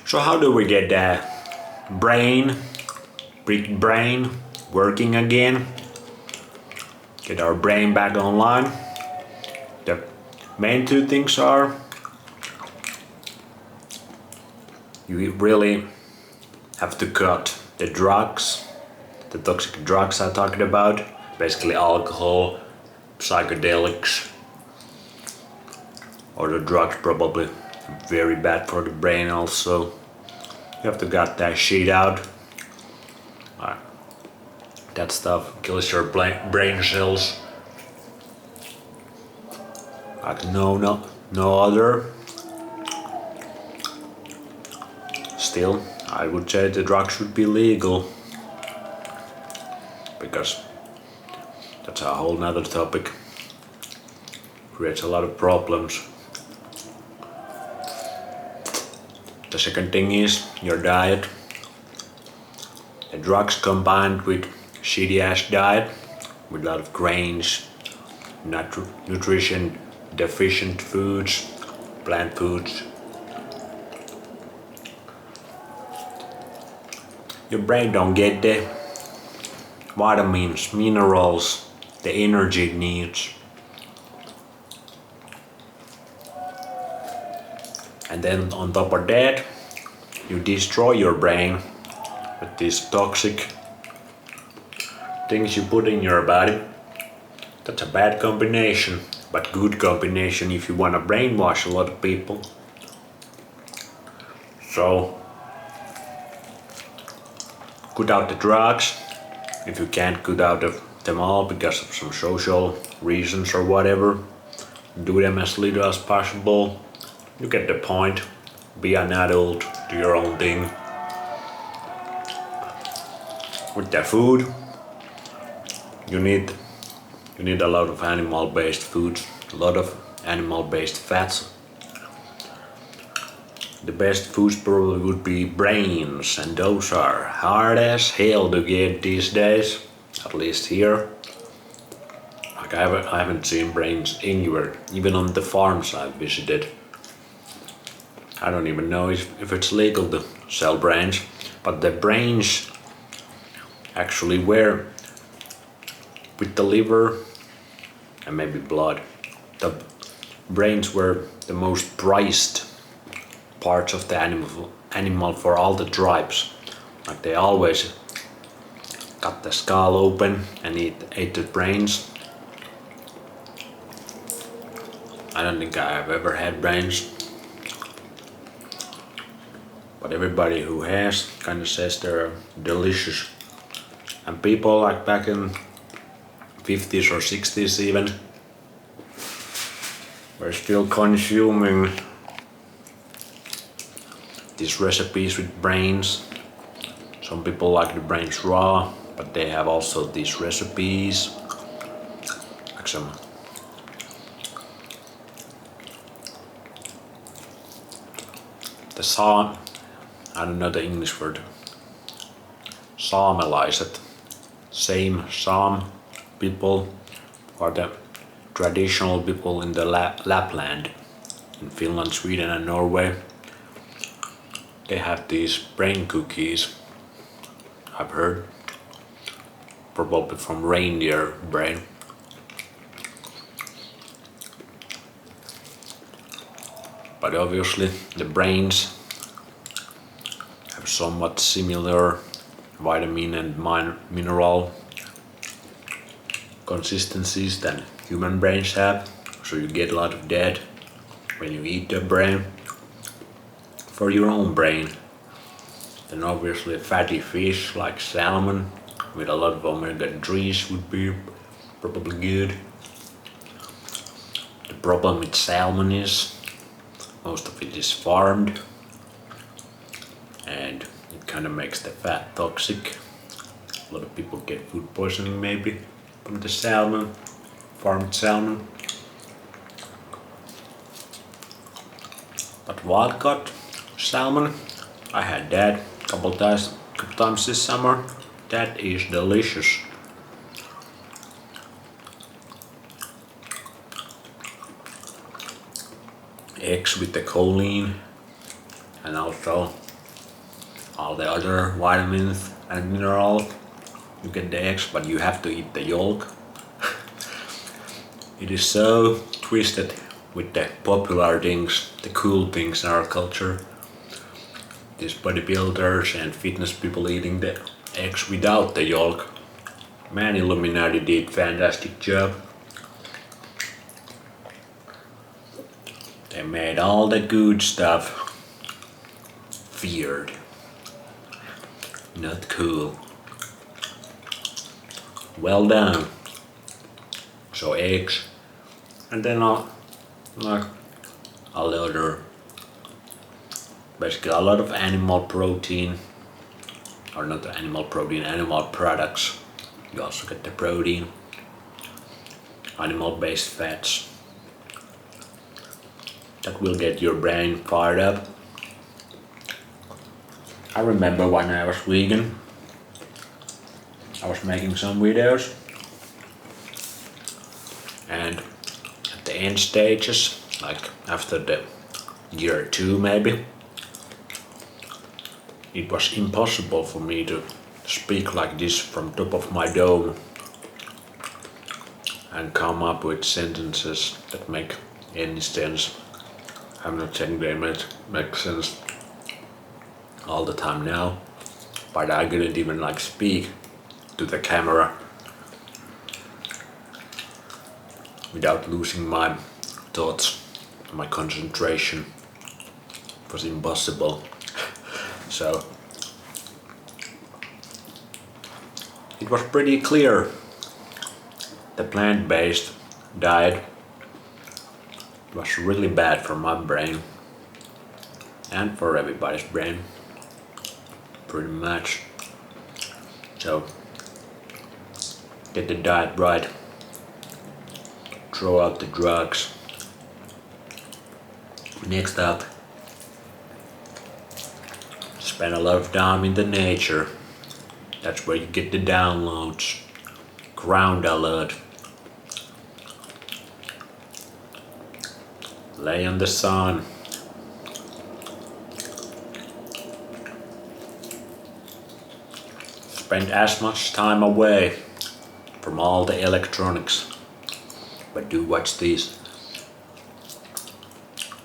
So how do we get the big brain working again? Get our brain back online? The main two things are you really have to cut the drugs, the toxic drugs I talked about, basically alcohol, psychedelics, or the drugs probably very bad for the brain also. You have to cut that shit out. That stuff kills your brain cells like no other. Still, I would say the drugs should be legal, because that's a whole nother topic. Creates a lot of problems. The second thing is your diet. The drugs combined with shitty ass diet, with a lot of grains, nutrition deficient foods, plant foods. Your brain don't get the vitamins, minerals, the energy it needs. And then on top of that, you destroy your brain with these toxic things you put in your body. That's a bad combination, but good combination if you want to brainwash a lot of people. So, cut out the drugs if you can't cut out of them all because of some social reasons or whatever. Do them as little as possible. You get the point. Be an adult, do your own thing. With the food, you need a lot of animal-based foods, a lot of animal-based fats. The best foods probably would be brains, and those are hard as hell to get these days, at least here. Like I haven't seen brains anywhere, even on the farms I've visited. I don't even know if it's legal to sell brains, but the brains actually were with the liver and maybe blood. The brains were the most prized parts of the animal for all the tribes. Like they always cut the skull open and ate the brains. I don't think I have ever had brains, but everybody who has kind of says they're delicious. And people like back in 50s or 60s even were still consuming these recipes with brains. Some people like the brains raw, but they have also these recipes, like some I don't know the English word, saamelaiset, same Saam people are the traditional people in the Lapland, in Finland, Sweden and Norway. They have these brain cookies, I've heard, probably from reindeer brain. But obviously the brains have somewhat similar vitamin and mineral consistencies than human brains have, so you get a lot of that when you eat the brain. For your own brain, then obviously fatty fish like salmon with a lot of omega-3s would be probably good. The problem with salmon is most of it is farmed and it kind of makes the fat toxic. A lot of people get food poisoning maybe from the salmon, farmed salmon. But wild caught salmon, I had that a couple times this summer. That is delicious. Eggs with the choline and also all the other vitamins and minerals. You get the eggs, but you have to eat the yolk. It is so twisted with the popular things, the cool things in our culture. These bodybuilders and fitness people eating the eggs without the yolk. Man, Illuminati did fantastic job. They made all the good stuff feared, not cool. Well done. So eggs, and then like all the other, basically a lot of animal protein, or not animal protein, animal products. You also get the protein, animal-based fats. That will get your brain fired up. I remember when I was vegan, I was making some videos, and at the end stages, like after the year 2 maybe, it was impossible for me to speak like this from top of my dome and come up with sentences that make any sense. I'm not saying they make sense all the time now, but I couldn't even like speak to the camera without losing my thoughts, my concentration. It was impossible. So it was pretty clear the plant-based diet was really bad for my brain and for everybody's brain, pretty much. So get the diet right, throw out the drugs. Next up, spend a lot of time in the nature. That's where you get the downloads. Ground alert. Lay in the sun. Spend as much time away from all the electronics. But do watch these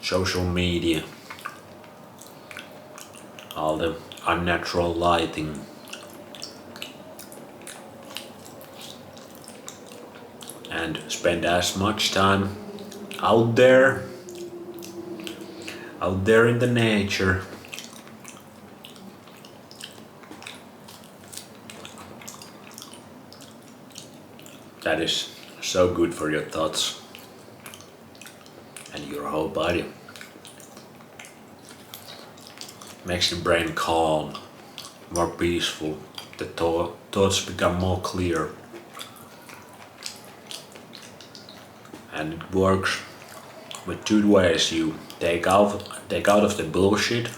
social media, all the unnatural lighting, and spend as much time out there in the nature. That is so good for your thoughts and your whole body. Makes the brain calm, more peaceful. The thoughts become more clear. And it works with 2 ways. You take out of the bullshit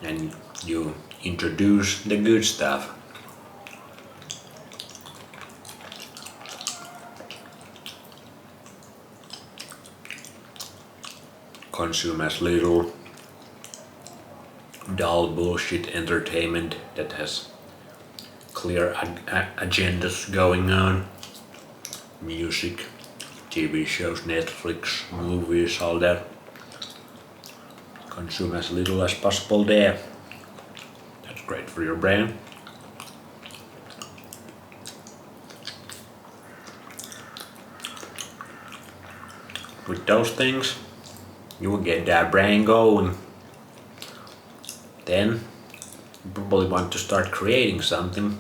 and you introduce the good stuff. Consume as little dull bullshit entertainment that has clear agendas going on. Music, TV shows, Netflix, movies, all that. Consume as little as possible there. That's great for your brain. With those things, you will get that brain going. Then you probably want to start creating something.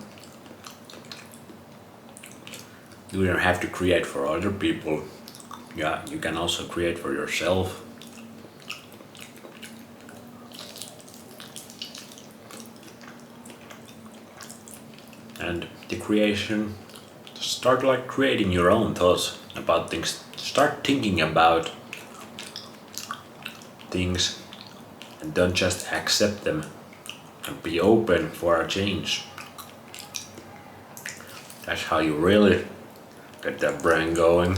You don't have to create for other people. Yeah, you can also create for yourself. And the creation, start like creating your own thoughts about things. Start thinking about things and don't just accept them, and be open for a change. That's how you really get that brain going.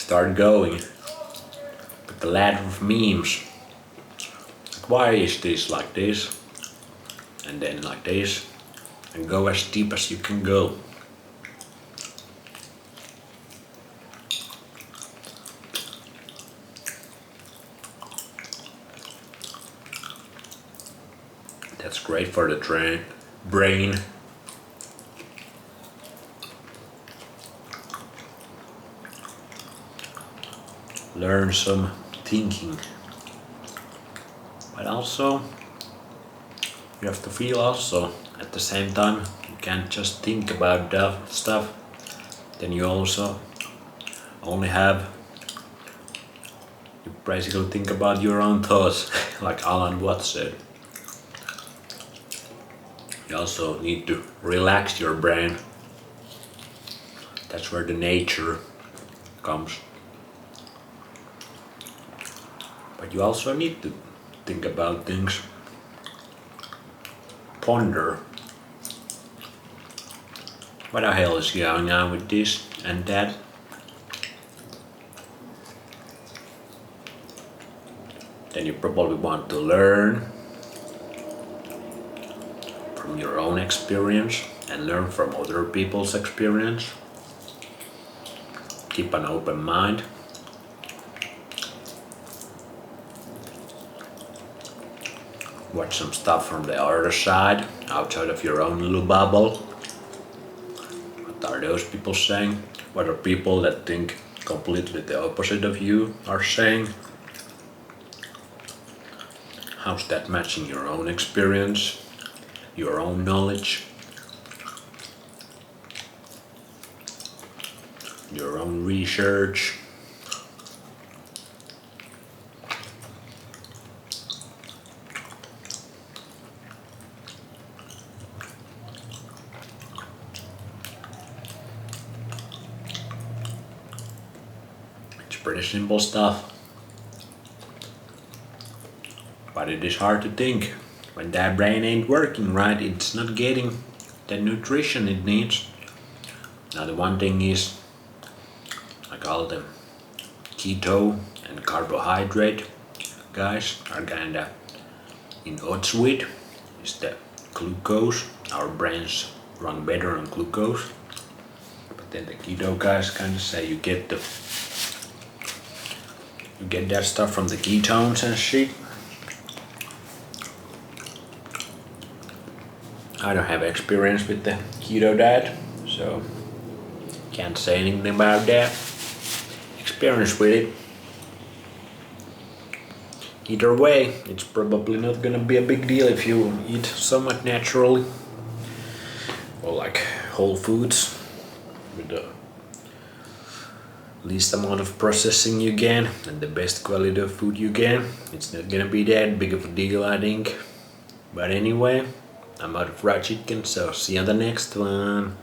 start going with a lot of memes. Like, why is this like this? And then like this. And go as deep as you can go. That's great for the brain. Learn some thinking. But also, you have to feel also at the same time. You can't just think about that stuff. Then you also only have, you basically think about your own thoughts, like Alan Watts said. You also need to relax your brain. That's where the nature comes. But you also need to think about things. Ponder. What the hell is going on with this and that? Then you probably want to learn from your own experience and learn from other people's experience. Keep an open mind. Watch some stuff from the other side, outside of your own little bubble. What are those people saying? What are people that think completely the opposite of you are saying? How's that matching your own experience, your own knowledge, your own research? It's pretty simple stuff. But it is hard to think. When that brain ain't working right, it's not getting the nutrition it needs. Now the one thing is, I call them keto and carbohydrate guys are kinda in odds with, is the glucose. Our brains run better on glucose. But then the keto guys kinda say you get that stuff from the ketones and shit. I don't have experience with the keto diet, so can't say anything about that. Experience with it. Either way, it's probably not gonna be a big deal if you eat somewhat naturally, or like whole foods with the least amount of processing you can and the best quality of food you can. It's not gonna be that big of a deal, I think. But anyway, I'm out of fried chicken, so see you on the next one.